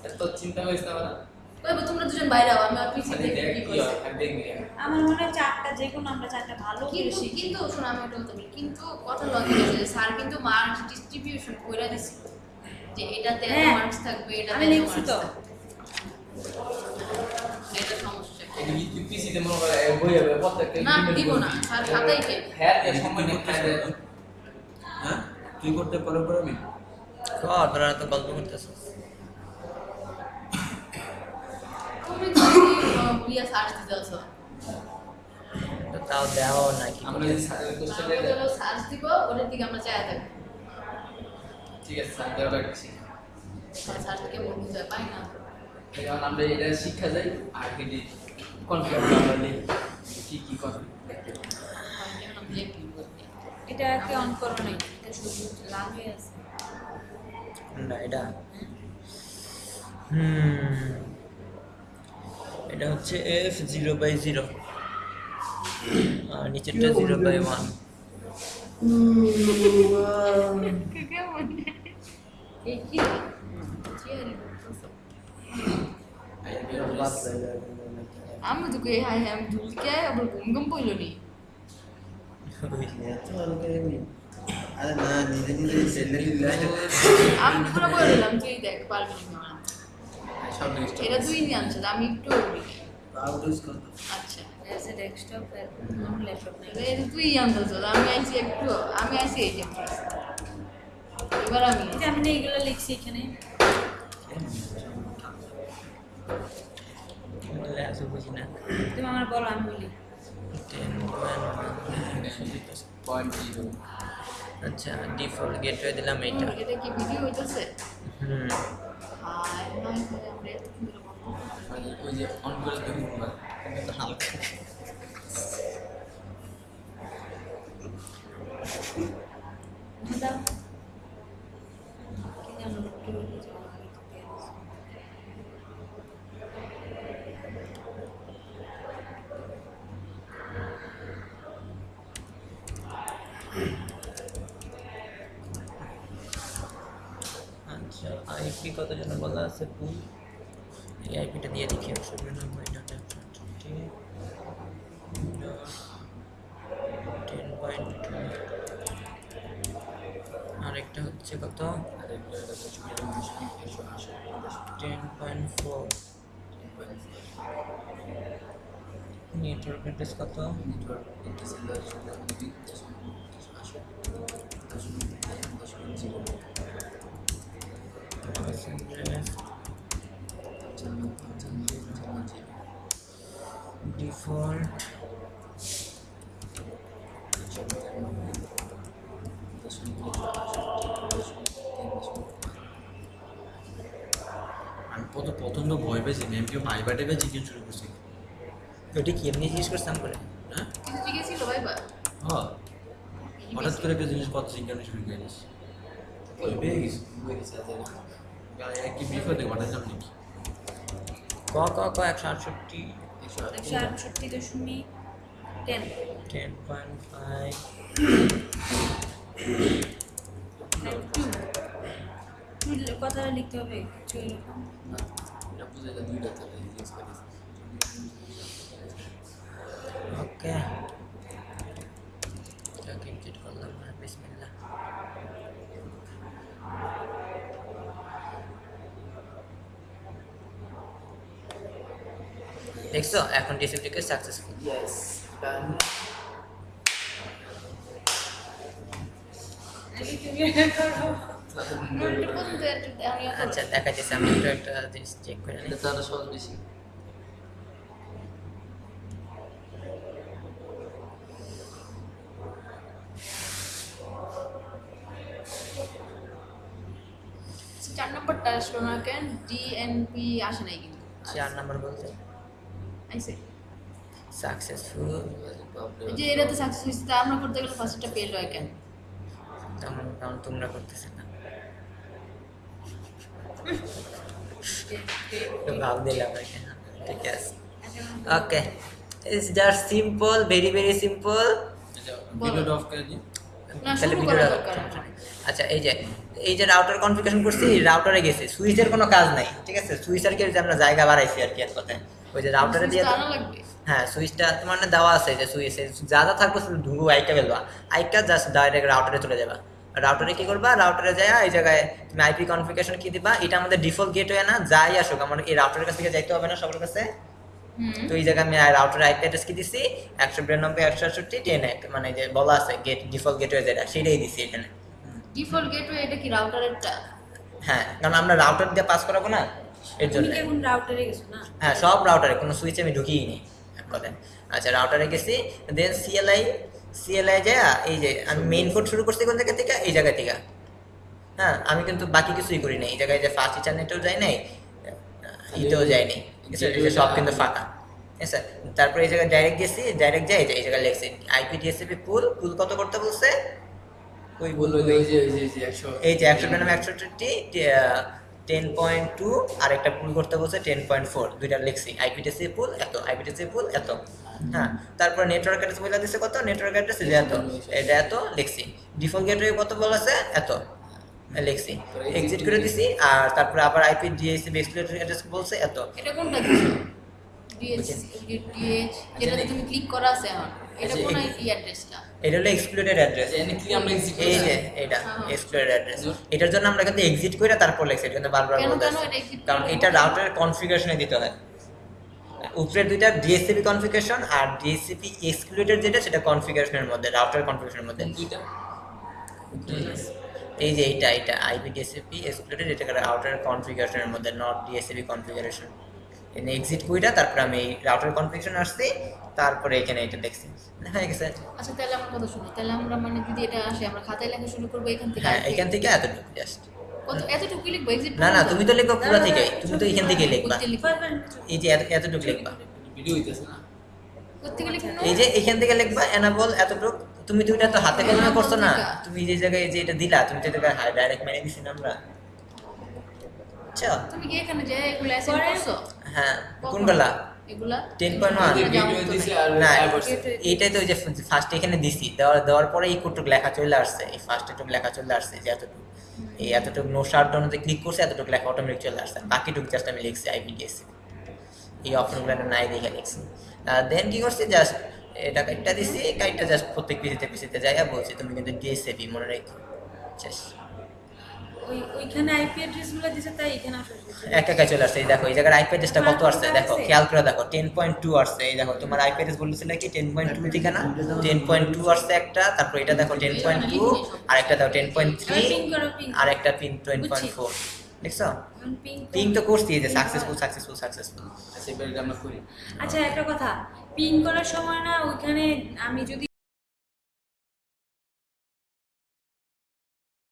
এত চিন্তা করিস না বাবা। ওই তোমরা দুজন বাইরে আও, আমি আর পিছিয়ে আরে দেখি দেখ কি কি করছে। হয়, আমি দেখবি। আমার মনে হয় চারটা যে কোনো আমরা চারটা ভালো করে কিন্তু শিখি। কিন্তু শোনো আমি ওটা বলতে পারি, কিন্তু কথা লজিক আছে যে স্যার কিন্তু মার্কস ডিস্ট্রিবিউশন কইরা দিছিল যে এটাতে এত হ্যাঁ, মার্কস থাকবে, এটাতে আমি এত লিখছি মার্কস তো। থাকবে। এটা সমস্যা। এই যে তুই পিসিতে মনে করে বই হবে প্রত্যেকটা না দিব না, স্যার খাতাই কে। হ্যাঁ এর সময় নেই খায়। হ্যাঁ তুই করতে পারো পর আমি তোরা তো গল্প করতেছিস। তুমি তো প্রিয়া সার্চ দিতেছো। তো তাও দেও না কি আমরা করে। যে স্যারের কোশ্চেন আমরা দেব তো সার্চ দিব, ওটার দিকে আমরা চাই থাকবো। ঠিক আছে স্যার দেওয়া রাখছি। সার্চ থেকে বলতে চাই পাই না। এখন আমরা এটা শিক্ষা যাই আর কি কনফিডেন্স আমরা নেই কি করবে। আমরা দেখি বলতে। এটা কি অন করো নাই, এটা শুধু লাল হয়ে আছে। না এটা এটা হচ্ছে f0/0 আর নিচেরটা 0/1। এই কি চেয়ারে বসছো। আমি তো কই হাই হাই আমি ঢুকে আবার ঘুম পড়লো নি। আরে না নিজে নিজে সেলে দিলে আমি পুরো বলে দিলাম তুই দেখ পারবি না। সব জিনিসটা এটা তুই নিয়ে আনছিস, আমি একটু বলি। আউটডোর্স কর আচ্ছা এজ এ ডেস্কটপ আমার ল্যাপটপ নাই। এটা তুই আনছিস, আমি আইছি একটু, আমি আইছি এই যে এবার আমি এই যে আমি না এগুলো লিখছি এখানে। এত বুঝি না। তুমি আমার বলো, আমি বলি। 10.0 আচ্ছা ডিফল্ট গেটওয়ে দিলাম এইটা। এটা কি ভিডিও হইতেছে? হুম হাই নয় করে আমরা এত কি করে বলবো? মানে ওই যে অন করে দেখুন না কিন্তু হালকা দাও কি জানো একটু লিখে আচ্ছা আইপি কত জন বলা আছে ভুল। এই আইপিটা দিয়ে দেখি 10.2 আরেকটা হচ্ছে কত 10.4 নেটওয়ার্ক অ্যাড্রেস কত নেটওয়ার্ক ডিফল্ট আমি প্রথম তো ভয় পেয়েছি ম্যাম কেউ ভাইবা টাইবা জিজ্ঞেস শুরু করছি ওটা কি এমনি জিজ্ঞেস করতাম করে। হ্যাঁ কিছু জিজ্ঞেস ছিল ভাই বা হ্যাঁ হঠাৎ করে একটা জিনিস কত জিজ্ঞাসা শুরু করে দিস ভয় পেয়ে গেছি কি বিফল দেখো হঠাৎ নাম নাকি ক 168 168.10 10.5 কথাটা লিখতে হবে কিছু এরকম। এটা বুঝে যা দুইটা থাকে জিজ্ঞেস করিস ওকে এটাকে এডিট করলাম না বিসমিল্লাহ। দেখছো এখন ডিসিপ্লিকে সাকসেসফুল। ইয়েস ডান আগে তুমি এটা করো। নোটটা পর্যন্ত একটু আমি আচ্ছা দেখা যাচ্ছে আমি একটু একটা জিনিস চেক করে নিই। এটা তো আরো সহজ বেশি চার নম্বরটা আসলো না কেন? ডিএনপি আসে নাই কিন্তু 4 নাম্বার বলতে আইছে সাকসেসফুল এই যে এটা তো সাকসেস হয়েছে, তা আমরা করতে গেলে ফার্স্টটা ফেল হয় কেন? তেমন কারণ তোমরা করতেছে না একটু ভাব দিলাম এখানে। ঠিক আছে okay it's just simple very very simple. ভিডিওটা অফ করে দিই না তাহলে শুরু করা ভিডিওটা দরকার। আচ্ছা এই যে রাউটার কনফিগারেশন করছি, রাউটারে গেছে, সুইচের কোনো কাজ নাই, ঠিক আছে? সুইচ আর কি যে আমরা জায়গা বাড়াইছি আর কি এক কথায়, ওই যে রাউটারে দিয়ে জানা লাগবে। হ্যাঁ সুইচটা তোমার না দেওয়া আছে যে সুইচে যা যা থাকবে শুধু ঢুকু আইকা ফেলবা, আইকা জাস্ট ডাইরেক্ট রাউটারে চলে যাবা। রাউটারে কি করবা, রাউটারে যায় এই জায়গায় তুমি আইপি কনফিগারেশন কি দিবা, এটা আমাদের ডিফল্ট গেটওয়ে না, যাই আসুক আমার এই রাউটারের কাছ থেকে যাইতে হবে না সবার কাছে। তো এই জায়গায় আমি রাউটার আইপি অ্যাড্রেস কি দিছি 192.168.10 মানে যে বলা আছে গেট ডিফল্ট গেটওয়ে যেটা সেটাই দিছি এখানে। ডিফল্ট গেটওয়ে এটা কি রাউটারেরটা? হ্যাঁ কারণ আমরা রাউটার দিয়ে পাস করাবো না এর তুমি জন্য। কি এখন রাউটারে গেছো না? হ্যাঁ সব রাউটারে, কোনো সুইচে আমি ঢুকিয়ে নি এক কথায়। আচ্ছা রাউটারে গেছি, দেন সিএলআই যায় এই যে আমি মেইন কোড শুরু করছি কোন জায়গা থেকে, এই জায়গা থেকে। হ্যাঁ আমি কিন্তু বাকি কিছুই করি নাই, এই জায়গায় যে ফার্স্ট ইন্টারনেটেও যাই নাই, ইতেও যায়নি, ঠিক আছে? এই যে সব কিন্তু ফাঁকা, ঠিক আছে? তারপরে এই জায়গায় ডাইরেক্ট গেছি, ডাইরেক্ট যাই এই জায়গায় লেখছি আইপি ডিএসসিপি পুল কত করতে বলছে, ওই বললো ওই যে 100 এই যে 192.168.10.2 আর একটা পুল করতে বলছে 10.4, দুইটা লিখছি আইপিটিসি পুল এত, আইপিটিসি পুল এত। হ্যাঁ তারপর নেটওয়ার্ক অ্যাড্রেস বলে দিছে কত, নেটওয়ার্ক অ্যাড্রেস এত, এটা এত লিখছি, ডিফল্ট গেটওয়ে কত বলেছে এত লিখছি, এক্সিট করে দিছি। আর তারপরে আবার আইপি ডিএসসিপি এক্সক্লুডেড অ্যাড্রেস বলছে এত। এটা কোনটা দিছো? ডিএইচ যেটাতে তুমি ক্লিক করা আছে এখন, এটা কোন আইপি অ্যাড্রেসটা? এটা হলো এক্সক্লুডেড অ্যাড্রেস, এনে কি আমরা এক্সিট এই যে এটা এক্সক্লুডেড অ্যাড্রেস, এটার জন্য আমরা কিন্তু এক্সিট করে তারপর লিখছি, এটা কিন্তু বারবার কেন বলতে কেন এটা exit কারণ করতে এটা হবে? রাউটারের কনফিগারেশনে দিতে হয়। উপরের দুইটা ডিএসসিপি কনফিগারেশন আর ডিএসসিপি এক্সক্লুডেড যেটা সেটা কনফিগারেশনের মধ্যে, রাউটার কনফিগারেশনের মধ্যে। দুইটা এই যে এটা আইপি ডিএসসিপি এক্সক্লুডেড, এটা রাউটারের কনফিগারেশনের মধ্যে, নট ডিএসসিপি কনফিগারেশন। এনে এক্সিট কইরা তারপরে আমি এই রাউটার কনফিগারেশন আসছি, তারপরে এখানে এটা দেখছি হয়ে গেছে। আচ্ছা তাহলে আমার কথা শুনো, তাহলে আমরা মানে যদি এটা আসে আমরা খাতায় লেখা শুরু করবো এখান থেকে? হ্যাঁ এখান থেকে এতটুকু জাস্ট, কত এতটুকু লিখবো এক্সিট? না তুমি তো লিখবা পুরো থেকে, তুমি তো এখান থেকে লিখবা, লিখবো এই যে এতটুকু লিখবা, ভিডিও হইতেছে না কোত্থেকে লিখবো? এই যে এখান থেকে লিখবা এনাবল এতটুকু। তুমি দুইটা তো হাতে কলমে করছো না, তুমি যে জায়গায় যে এটা দিলা, তুমি যে জায়গায় ডাইরেক্ট মেরে দিছি না আমরা। আচ্ছা তুমি কি এখানে যে এগুলা অ্যাসাইন করছো? হ্যাঁ কোনগুলা? এগুলা 10.1 ভিডিও দিছে আর না তারপর এইটাই তো ওই যে ফার্স্ট এখানে দিছি, দেওয়ার পরে এই কোডটুক লেখা চলে আসছে, এই ফার্স্ট এটুক লেখা চলে আসছে যে এতটুকু, এই এতটুকু নো শাটডাউনতে ক্লিক করছে এতটুকু লেখা অটোমেটিক চলে আসছে, বাকিটুকু জাস্ট আমি লিখছি আইপিডিএসসি, এই অপশনগুলো নাই দেখে লিখছি। দেন কি করছি, জাস্ট এটা কাইটটা দিছি, কাইটটা জাস্ট প্রত্যেক পিসিতে যাইয়া বলছি তুমি কিন্তু ডিএসসিপি মনে রেখো, শেষ। ওইখানে আইপি অ্যাড্রেসগুলো দিছে তাই এখানে আসলে একা চলে আসছে। এই দেখো এই জায়গার আইপি অ্যাড্রেসটা কত আসছে দেখো, খেয়াল করে দেখো 10.2 আসছে। এই দেখো তোমার আইপি অ্যাড্রেস বলেছিল কি 10.2 থেকে না, 10.2 আসছে একটা, তারপর এটা দেখো 10.2 আর একটা দেখো 10.3 আর একটা পিন 20.4, দেখছো? পিং তো করছি এই যে সাকসেসফুল। আচ্ছা এবার আমরা করি। আচ্ছা একটা কথা, পিং করার সময় না ওইখানে আমি যদি